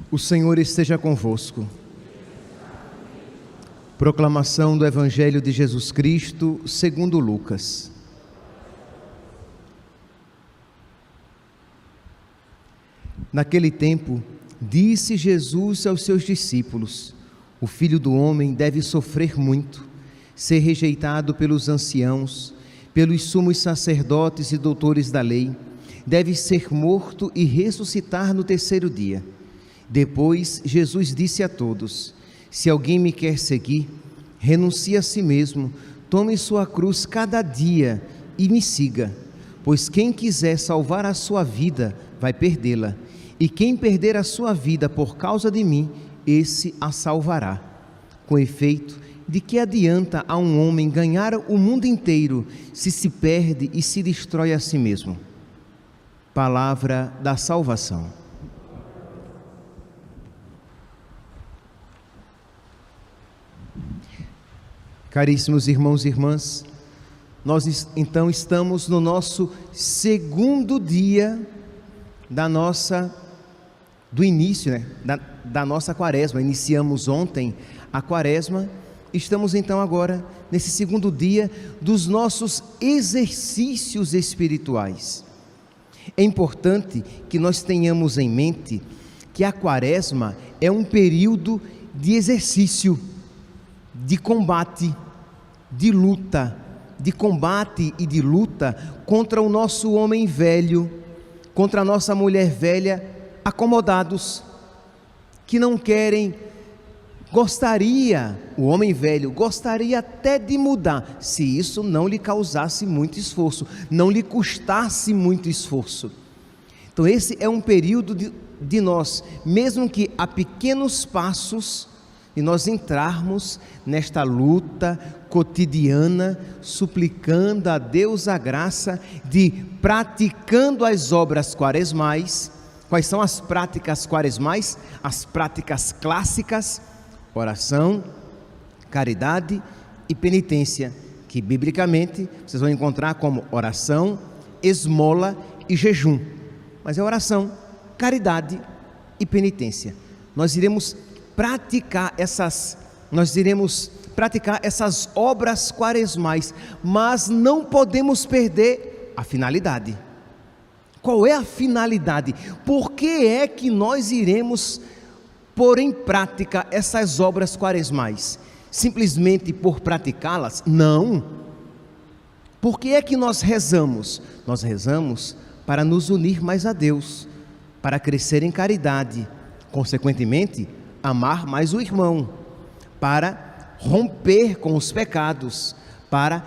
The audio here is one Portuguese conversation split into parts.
O Senhor esteja convosco. Proclamação do Evangelho de Jesus Cristo, segundo Lucas. Naquele tempo, disse Jesus aos seus discípulos: o Filho do Homem deve sofrer muito, ser rejeitado pelos anciãos, pelos sumos sacerdotes e doutores da lei, deve ser morto e ressuscitar no terceiro dia. Depois, Jesus disse a todos: se alguém me quer seguir, renuncie a si mesmo, tome sua cruz cada dia e me siga. Pois quem quiser salvar a sua vida, vai perdê-la. E quem perder a sua vida por causa de mim, esse a salvará. Com efeito, de que adianta a um homem ganhar o mundo inteiro, se se perde e se destrói a si mesmo? Palavra da salvação. Caríssimos irmãos e irmãs, nós então estamos no nosso segundo dia do início, da nossa quaresma. Iniciamos ontem a quaresma, estamos então agora nesse segundo dia dos nossos exercícios espirituais. É importante que nós tenhamos em mente que a quaresma é um período de exercício, de combate, de luta, de combate e de luta contra o nosso homem velho, contra a nossa mulher velha, acomodados, que não querem, o homem velho gostaria até de mudar, se isso não lhe causasse muito esforço, não lhe custasse muito esforço. Então esse é um período de nós, mesmo que a pequenos passos, e nós entrarmos nesta luta cotidiana, suplicando a Deus a graça de, praticando as obras quaresmais. Quais são as práticas quaresmais? As práticas clássicas: oração, caridade e penitência, que biblicamente vocês vão encontrar como oração, esmola e jejum. Mas é oração, caridade e penitência. Nós iremos praticar essas obras quaresmais, mas não podemos perder a finalidade. Qual é a finalidade? Por que é que nós iremos pôr em prática essas obras quaresmais? Simplesmente por praticá-las? Não. Por que é que nós rezamos? Nós rezamos para nos unir mais a Deus, para crescer em caridade, consequentemente, amar mais o irmão, para romper com os pecados, para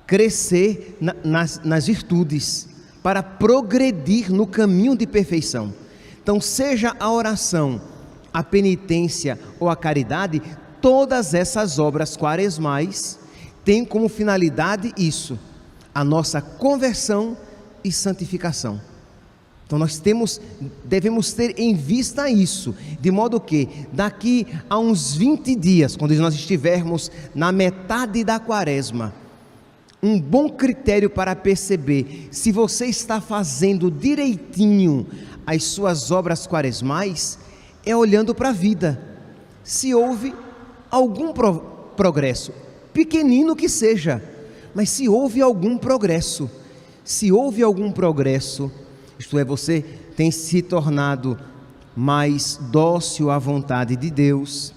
crescer nas virtudes, para progredir no caminho de perfeição. Então, seja a oração, a penitência ou a caridade, todas essas obras quaresmais têm como finalidade isso, a nossa conversão e santificação. Então nós devemos ter em vista isso, de modo que daqui a uns 20 dias, quando nós estivermos na metade da quaresma, um bom critério para perceber se você está fazendo direitinho as suas obras quaresmais é olhando para a vida, se houve algum progresso, pequenino que seja, mas se houve algum progresso, isto é, você tem se tornado mais dócil à vontade de Deus,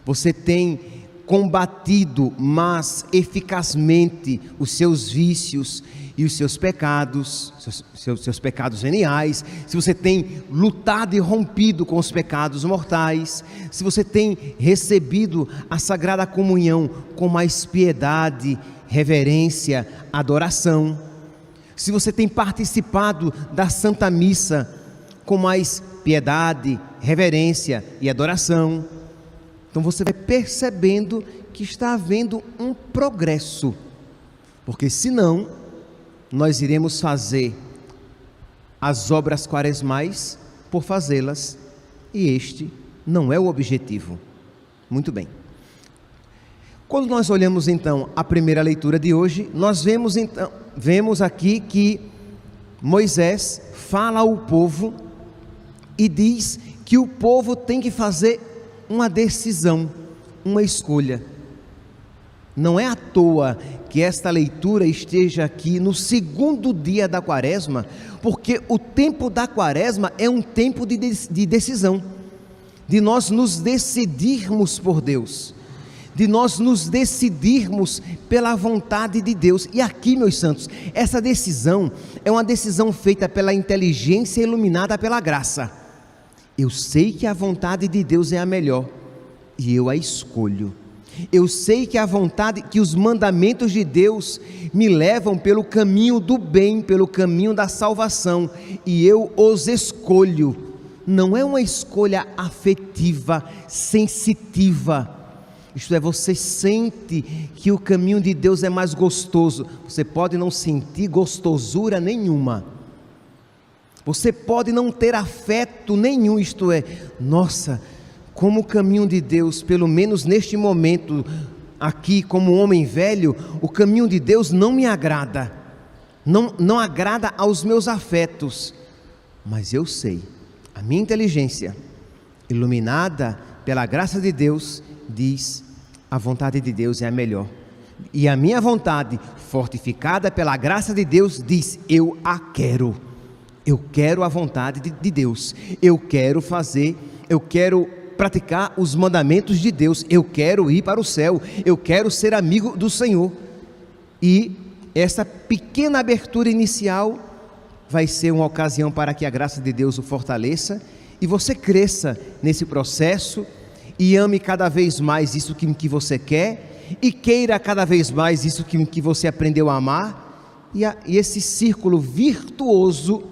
você tem combatido mais eficazmente os seus vícios e os seus pecados, seus pecados veniais, se você tem lutado e rompido com os pecados mortais, se você tem recebido a Sagrada Comunhão com mais piedade, reverência, adoração, se você tem participado da Santa Missa com mais piedade, reverência e adoração, então você vai percebendo que está havendo um progresso, porque senão nós iremos fazer as obras quaresmais por fazê-las, e este não é o objetivo. Muito bem. Quando nós olhamos então a primeira leitura de hoje, nós vemos aqui que Moisés fala ao povo e diz que o povo tem que fazer uma decisão, uma escolha. Não é à toa que esta leitura esteja aqui no segundo dia da quaresma, porque o tempo da quaresma é um tempo de decisão, de nós nos decidirmos por Deus, de nós nos decidirmos pela vontade de Deus. E aqui, meus santos, essa decisão é uma decisão feita pela inteligência iluminada pela graça. Eu sei que a vontade de Deus é a melhor e eu a escolho. Eu sei que a vontade, que os mandamentos de Deus me levam pelo caminho do bem, pelo caminho da salvação, e eu os escolho. Não é uma escolha afetiva, sensitiva. Isto é, você sente que o caminho de Deus é mais gostoso. Você pode não sentir gostosura nenhuma. Você pode não ter afeto nenhum, isto é, nossa, como o caminho de Deus, pelo menos neste momento, aqui como homem velho, o caminho de Deus não me agrada, não agrada aos meus afetos, mas eu sei, a minha inteligência, iluminada pela graça de Deus, diz, a vontade de Deus é a melhor, e a minha vontade, fortificada pela graça de Deus, diz, eu a quero. Eu quero a vontade de Deus, eu quero praticar os mandamentos de Deus, eu quero ir para o céu, eu quero ser amigo do Senhor. E essa pequena abertura inicial vai ser uma ocasião para que a graça de Deus o fortaleça e você cresça nesse processo e ame cada vez mais isso que você quer e queira cada vez mais isso que você aprendeu a amar, e esse círculo virtuoso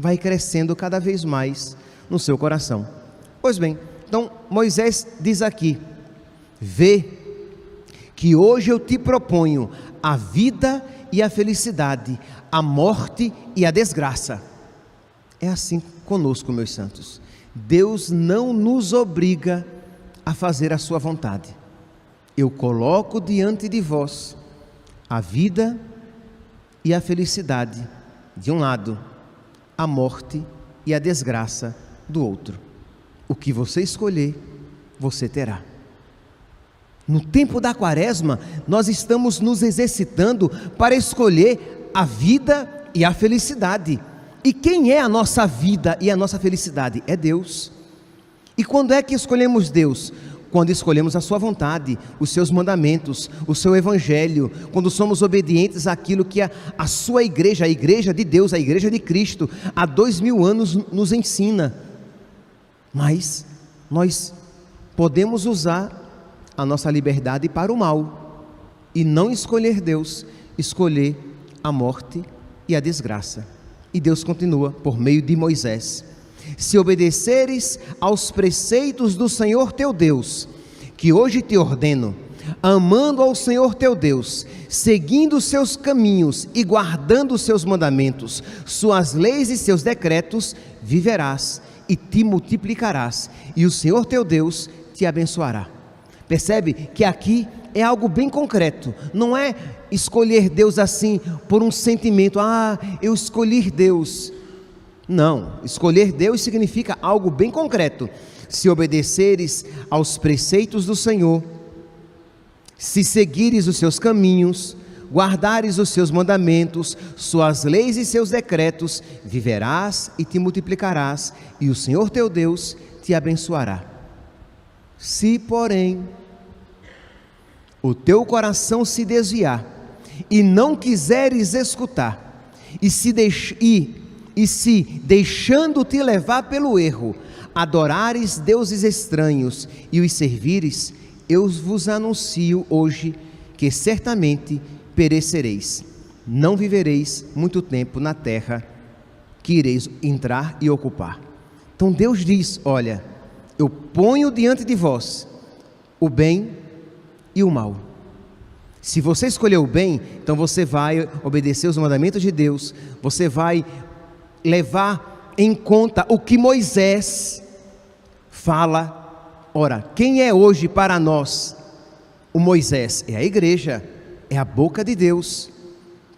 vai crescendo cada vez mais no seu coração. Pois bem, então Moisés diz aqui, vê que hoje eu te proponho a vida e a felicidade, a morte e a desgraça. É assim conosco, meus santos. Deus não nos obriga a fazer a sua vontade. Eu coloco diante de vós a vida e a felicidade de um lado, a morte e a desgraça do outro. O que você escolher, você terá. No tempo da quaresma, nós estamos nos exercitando para escolher a vida e a felicidade. E quem é a nossa vida e a nossa felicidade? É Deus. E quando é que escolhemos Deus? Quando escolhemos a sua vontade, os seus mandamentos, o seu evangelho, quando somos obedientes àquilo que a sua igreja, a igreja de Deus, a igreja de Cristo, há 2000 anos nos ensina. Mas nós podemos usar a nossa liberdade para o mal e não escolher Deus, escolher a morte e a desgraça. E Deus continua por meio de Moisés: se obedeceres aos preceitos do Senhor teu Deus, que hoje te ordeno, amando ao Senhor teu Deus, seguindo os seus caminhos e guardando os seus mandamentos, suas leis e seus decretos, viverás e te multiplicarás, e o Senhor teu Deus te abençoará. Percebe que aqui é algo bem concreto, não é escolher Deus assim por um sentimento, eu escolhi Deus. Não, escolher Deus significa algo bem concreto. Se obedeceres aos preceitos do Senhor, se seguires os seus caminhos, guardares os seus mandamentos, suas leis e seus decretos, viverás e te multiplicarás, e o Senhor teu Deus te abençoará. Se, porém, o teu coração se desviar e não quiseres escutar, e se deixando-te levar pelo erro, adorares deuses estranhos e os servires, eu vos anuncio hoje que certamente perecereis, não vivereis muito tempo na terra que ireis entrar e ocupar. Então Deus diz: olha, eu ponho diante de vós o bem e o mal. Se você escolher o bem, então você vai obedecer os mandamentos de Deus, você vai levar em conta o que Moisés fala. Ora, quem é hoje para nós o Moisés? É a igreja, é a boca de Deus,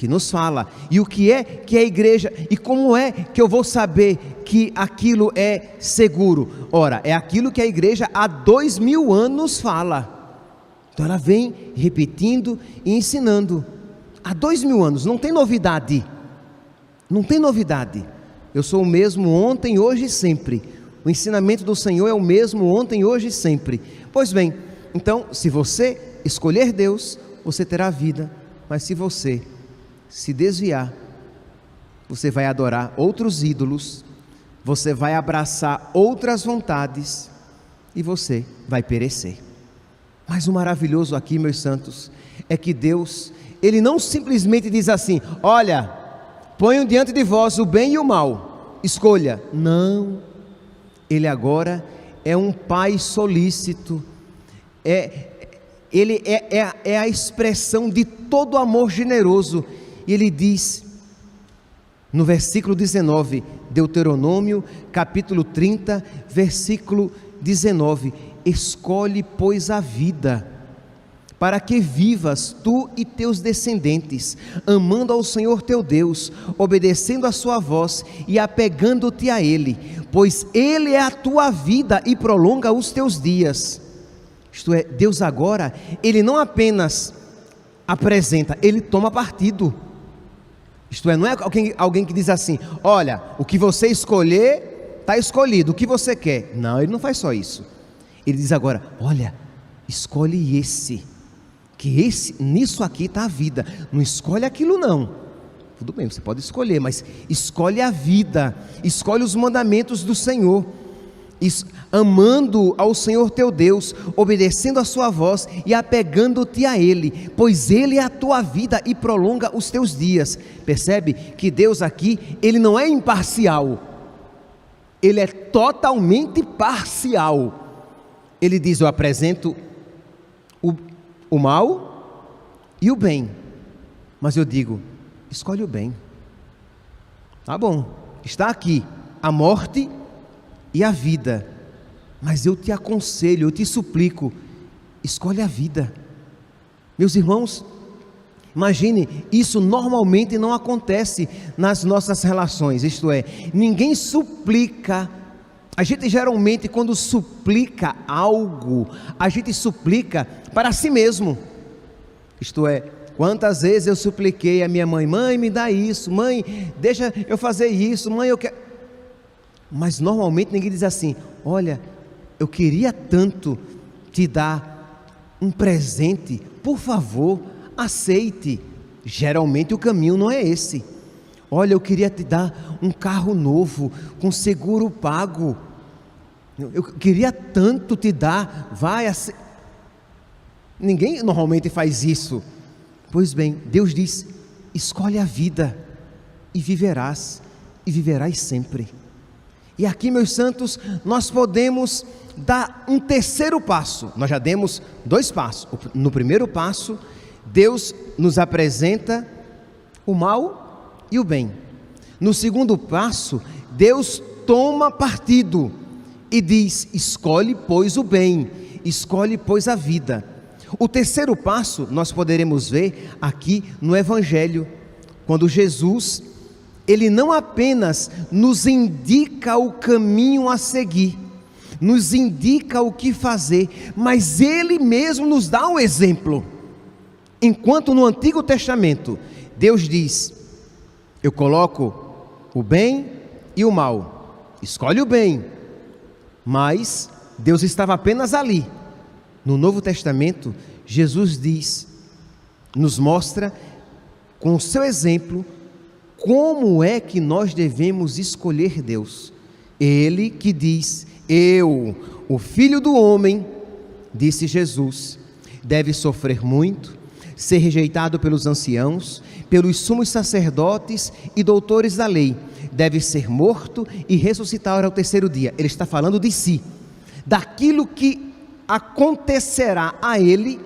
que nos fala. E o que é que é a igreja? E como é que eu vou saber que aquilo é seguro? Ora, é aquilo que a igreja há 2000 anos fala. Então ela vem repetindo e ensinando. Há 2000 anos, não tem novidade. Não tem novidade. Eu sou o mesmo ontem, hoje e sempre. O ensinamento do Senhor é o mesmo ontem, hoje e sempre. Pois bem, então, se você escolher Deus, você terá vida. Mas se você se desviar, você vai adorar outros ídolos, você vai abraçar outras vontades e você vai perecer. Mas o maravilhoso aqui, meus santos, é que Deus, Ele não simplesmente diz assim: olha, ponham diante de vós o bem e o mal, escolha. Não, Ele agora é um Pai solícito, Ele é a expressão de todo amor generoso. E Ele diz, no versículo 19, Deuteronômio, capítulo 30, versículo 19: escolhe, pois, a vida, para que vivas tu e teus descendentes, amando ao Senhor teu Deus, obedecendo a sua voz e apegando-te a Ele, pois Ele é a tua vida e prolonga os teus dias. Isto é, Deus agora, Ele não apenas apresenta, Ele toma partido. Isto é, não é alguém que diz assim: olha, o que você escolher, está escolhido, o que você quer. Não, Ele não faz só isso. Ele diz agora: olha, escolhe esse, que nisso aqui está a vida. Não escolhe aquilo não. Tudo bem, você pode escolher, mas escolhe a vida, escolhe os mandamentos do Senhor, amando ao Senhor teu Deus, obedecendo a sua voz e apegando-te a Ele, pois Ele é a tua vida e prolonga os teus dias. Percebe que Deus aqui, Ele não é imparcial, Ele é totalmente parcial. Ele diz: eu apresento o mal e o bem, mas eu digo: escolhe o bem. Tá bom, está aqui a morte e a vida, mas eu te aconselho, eu te suplico, escolhe a vida. Meus irmãos, imagine, isso normalmente não acontece nas nossas relações. Isto é, ninguém suplica. A gente geralmente, quando suplica algo, a gente suplica para si mesmo. Isto é, quantas vezes eu supliquei a minha mãe: mãe, me dá isso, mãe, deixa eu fazer isso, mãe, eu quero. Mas normalmente ninguém diz assim: olha, eu queria tanto te dar um presente, por favor, aceite. Geralmente o caminho não é esse. Olha, eu queria te dar um carro novo, com seguro pago. Eu queria tanto te dar, Ninguém normalmente faz isso. Pois bem, Deus diz: escolhe a vida e viverás sempre. E aqui, meus santos, nós podemos dar um terceiro passo. Nós já demos 2 passos. No primeiro passo, Deus nos apresenta o mal e o bem. No segundo passo, Deus toma partido e diz: escolhe, pois, o bem, escolhe, pois, a vida. O terceiro passo nós poderemos ver aqui no Evangelho, quando Jesus, Ele não apenas nos indica o caminho a seguir, nos indica o que fazer, mas Ele mesmo nos dá um exemplo. Enquanto no Antigo Testamento, Deus diz: eu coloco o bem e o mal, escolhe o bem, mas Deus estava apenas ali. No Novo Testamento, Jesus diz, nos mostra com o seu exemplo, como é que nós devemos escolher Deus. Ele que diz: eu, o Filho do Homem, disse Jesus, deve sofrer muito, ser rejeitado pelos anciãos, pelos sumos sacerdotes e doutores da lei, deve ser morto e ressuscitar ao terceiro dia. Ele está falando de si, daquilo que acontecerá a ele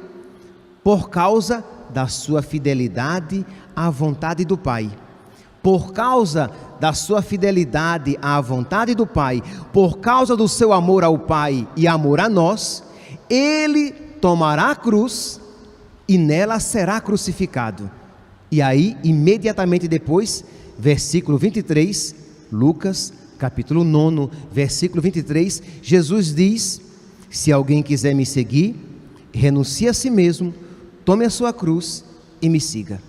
por causa da sua fidelidade à vontade do Pai. Por causa da sua fidelidade à vontade do Pai, por causa do seu amor ao Pai e amor a nós, Ele tomará a cruz e nela será crucificado. E aí, imediatamente depois, versículo 23, Lucas, capítulo 9, versículo 23, Jesus diz: se alguém quiser me seguir, renuncie a si mesmo, tome a sua cruz e me siga.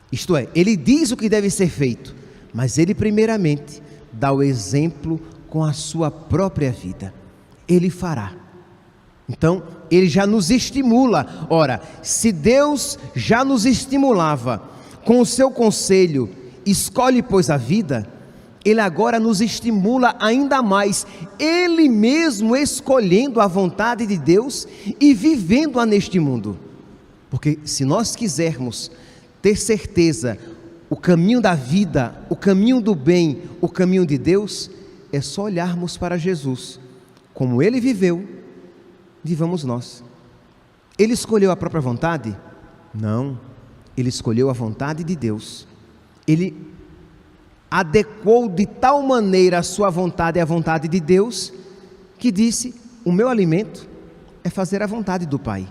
Isto é, ele diz o que deve ser feito, mas ele primeiramente dá o exemplo com a sua própria vida. Ele fará. Então, ele já nos estimula. Ora, se Deus já nos estimulava com o seu conselho, escolhe pois a vida, ele agora nos estimula ainda mais, ele mesmo escolhendo a vontade de Deus e vivendo-a neste mundo. Porque se nós quisermos ter certeza, o caminho da vida, o caminho do bem, o caminho de Deus, é só olharmos para Jesus. Como ele viveu, vivamos nós. Ele escolheu a própria vontade? Não, ele escolheu a vontade de Deus. Ele adequou de tal maneira a sua vontade à vontade de Deus, que disse: o meu alimento é fazer a vontade do Pai.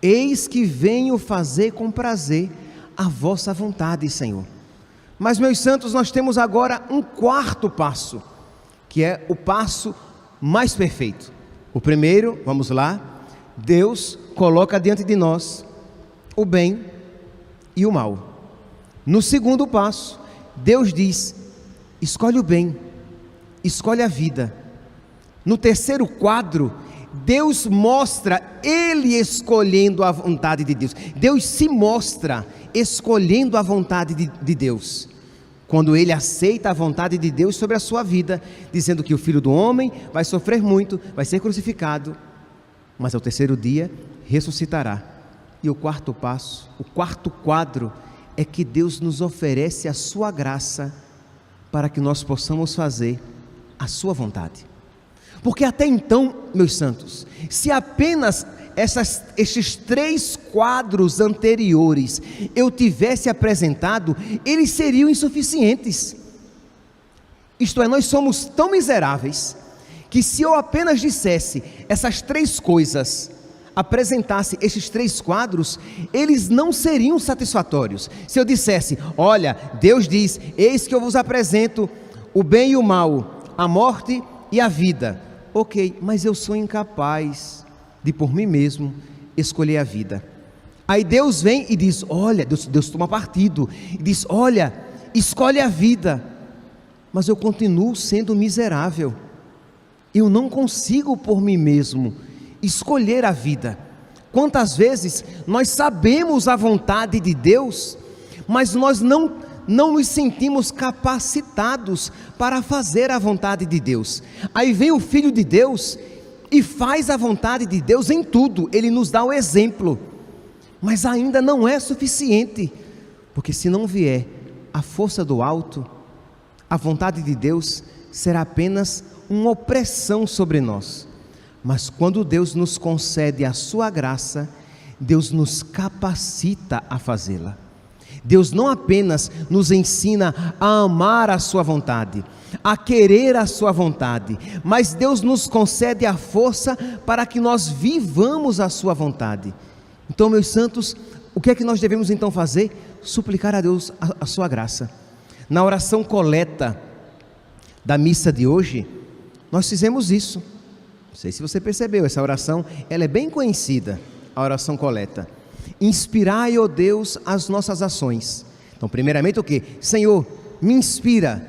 Eis que venho fazer com prazer a vossa vontade, Senhor. Mas, meus santos, nós temos agora um quarto passo, que é o passo mais perfeito. O primeiro, vamos lá, Deus coloca diante de nós o bem e o mal. No segundo passo, Deus diz: escolhe o bem, escolhe a vida. No terceiro quadro, Deus mostra ele escolhendo a vontade de Deus. Deus se mostra escolhendo a vontade de Deus, quando ele aceita a vontade de Deus sobre a sua vida, dizendo que o Filho do Homem vai sofrer muito, vai ser crucificado, mas ao terceiro dia ressuscitará. E o quarto passo, o quarto quadro, é que Deus nos oferece a sua graça para que nós possamos fazer a sua vontade. Porque até então, meus santos, se apenas estes três quadros anteriores eu tivesse apresentado, eles seriam insuficientes. Isto é, nós somos tão miseráveis que se eu apenas dissesse essas três coisas, apresentasse estes três quadros, eles não seriam satisfatórios. Se eu dissesse: olha, Deus diz: eis que eu vos apresento o bem e o mal, a morte e a vida. Ok, mas eu sou incapaz de por mim mesmo escolher a vida. Aí Deus vem e diz: olha, Deus toma partido e diz: olha, escolhe a vida. Mas eu continuo sendo miserável, eu não consigo por mim mesmo escolher a vida. Quantas vezes nós sabemos a vontade de Deus, mas nós não nos sentimos capacitados para fazer a vontade de Deus. Aí vem o Filho de Deus e faz a vontade de Deus em tudo, ele nos dá o exemplo, mas ainda não é suficiente, porque se não vier a força do alto, a vontade de Deus será apenas uma opressão sobre nós. Mas quando Deus nos concede a sua graça, Deus nos capacita a fazê-la. Deus não apenas nos ensina a amar a sua vontade, a querer a sua vontade, mas Deus nos concede a força para que nós vivamos a sua vontade. Então, meus santos, o que é que nós devemos então fazer? Suplicar a Deus a sua graça. Na oração coleta da missa de hoje, nós fizemos isso. Não sei se você percebeu, essa oração, ela é bem conhecida, a oração coleta. Inspirai, ó Deus, as nossas ações. Então, primeiramente o quê? Senhor, me inspira,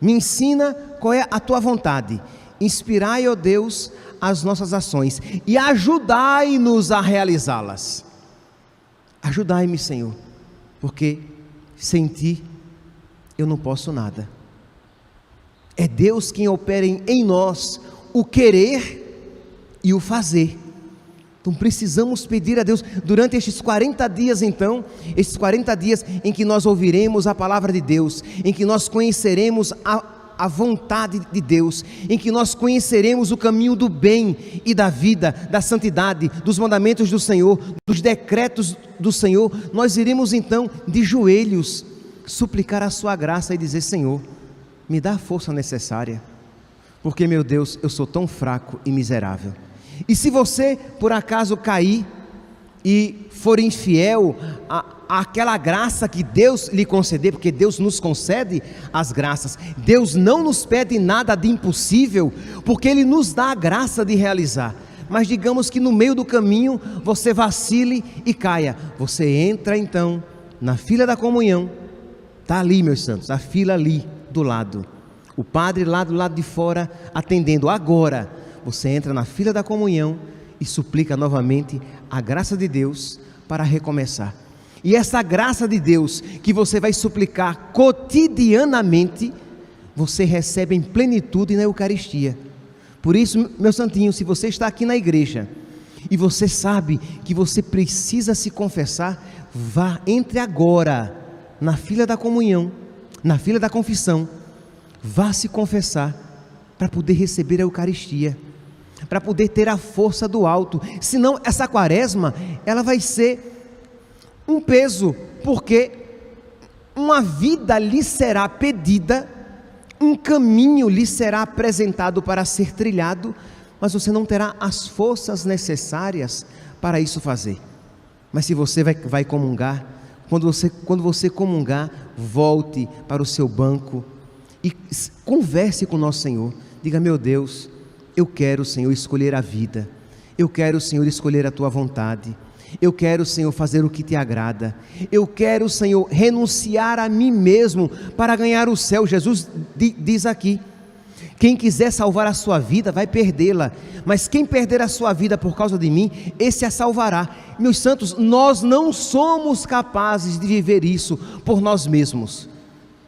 me ensina qual é a tua vontade. Inspirai, ó Deus, as nossas ações e ajudai-nos a realizá-las. Ajudai-me, Senhor, porque sem ti eu não posso nada. É Deus quem opera em nós o querer e o fazer. Então precisamos pedir a Deus durante estes 40 dias então, estes 40 dias em que nós ouviremos a palavra de Deus, em que nós conheceremos a vontade de Deus, em que nós conheceremos o caminho do bem e da vida, da santidade, dos mandamentos do Senhor, dos decretos do Senhor. Nós iremos então de joelhos suplicar a sua graça e dizer: Senhor, me dá a força necessária, porque, meu Deus, eu sou tão fraco e miserável. E se você por acaso cair e for infiel aquela graça que Deus lhe conceder, porque Deus nos concede as graças. Deus não nos pede nada de impossível, porque Ele nos dá a graça de realizar. Mas digamos que no meio do caminho você vacile e caia. Você entra então na fila da comunhão. Está ali, meus santos, a fila ali do lado. O padre lá do lado de fora atendendo. Agora você entra na fila da comunhão e suplica novamente a graça de Deus para recomeçar. E essa graça de Deus que você vai suplicar cotidianamente, você recebe em plenitude na Eucaristia. Por isso, meu santinho, se você está aqui na igreja e você sabe que você precisa se confessar, entre agora na fila da comunhão, na fila da confissão, vá se confessar para poder receber a Eucaristia, para poder ter a força do alto. Senão essa quaresma, ela vai ser um peso, porque uma vida lhe será pedida, um caminho lhe será apresentado para ser trilhado, mas você não terá as forças necessárias para isso fazer. Mas se você vai comungar, quando você comungar, volte para o seu banco e converse com o nosso Senhor. Diga: meu Deus, eu quero, Senhor, escolher a vida. Eu quero, Senhor, escolher a Tua vontade. Eu quero, Senhor, fazer o que Te agrada. Eu quero, Senhor, renunciar a mim mesmo para ganhar o céu. Jesus diz aqui: quem quiser salvar a sua vida vai perdê-la, mas quem perder a sua vida por causa de mim, esse a salvará. Meus santos, nós não somos capazes de viver isso por nós mesmos.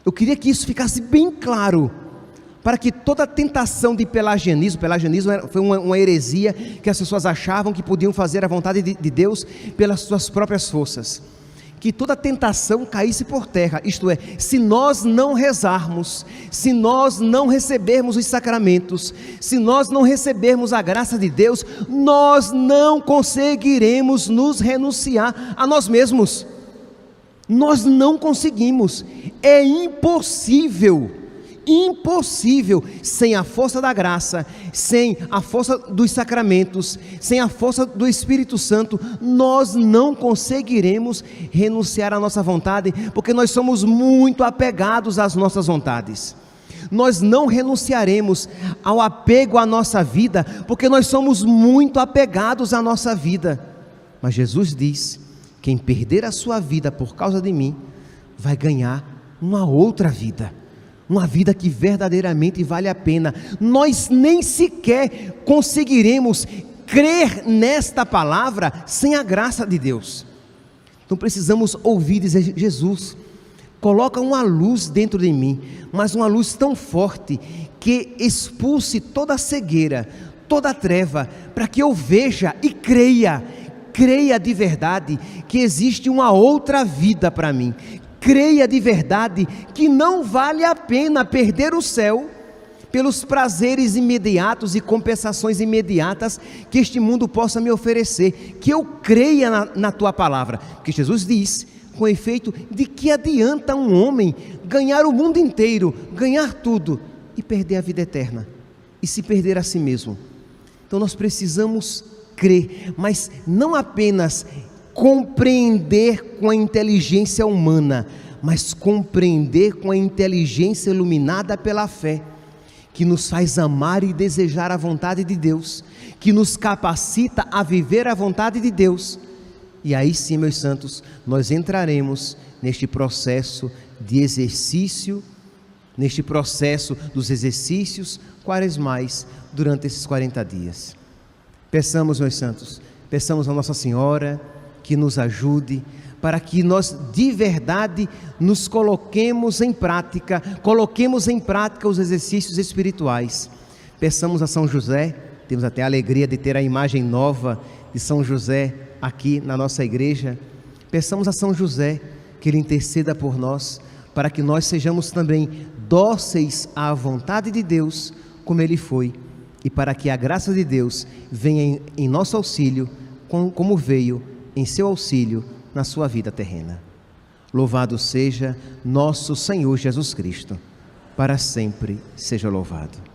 Eu queria que isso ficasse bem claro, para que toda tentação de pelagianismo foi uma heresia que as pessoas achavam que podiam fazer a vontade de Deus pelas suas próprias forças, que toda tentação caísse por terra. Isto é, se nós não rezarmos, se nós não recebermos os sacramentos, se nós não recebermos a graça de Deus, nós não conseguiremos nos renunciar a nós mesmos. Nós não conseguimos, é impossível, sem a força da graça, sem a força dos sacramentos, sem a força do Espírito Santo, nós não conseguiremos renunciar à nossa vontade, porque nós somos muito apegados às nossas vontades. Nós não renunciaremos ao apego à nossa vida, porque nós somos muito apegados à nossa vida. Mas Jesus diz: quem perder a sua vida por causa de mim, vai ganhar uma outra vida. Uma vida que verdadeiramente vale a pena. Nós nem sequer conseguiremos crer nesta palavra sem a graça de Deus. Então precisamos ouvir dizer: Jesus, coloca uma luz dentro de mim, mas uma luz tão forte que expulse toda a cegueira, toda a treva, para que eu veja e creia de verdade que existe uma outra vida para mim. Creia de verdade que não vale a pena perder o céu pelos prazeres imediatos e compensações imediatas que este mundo possa me oferecer. Que eu creia na Tua palavra, porque Jesus diz, com efeito: de que adianta um homem ganhar o mundo inteiro, ganhar tudo e perder a vida eterna, e se perder a si mesmo? Então nós precisamos crer, mas não apenas compreender com a inteligência humana, mas compreender com a inteligência iluminada pela fé, que nos faz amar e desejar a vontade de Deus, que nos capacita a viver a vontade de Deus. E aí sim, meus santos, nós entraremos neste processo de exercício, neste processo dos exercícios quaresmais durante esses 40 dias. Peçamos, meus santos, peçamos a Nossa Senhora que nos ajude, para que nós de verdade nos coloquemos em prática os exercícios espirituais. Peçamos a São José, temos até a alegria de ter a imagem nova de São José aqui na nossa igreja. Peçamos a São José que Ele interceda por nós, para que nós sejamos também dóceis à vontade de Deus, como Ele foi, e para que a graça de Deus venha em nosso auxílio, como veio em seu auxílio na sua vida terrena. Louvado seja nosso Senhor Jesus Cristo, para sempre seja louvado.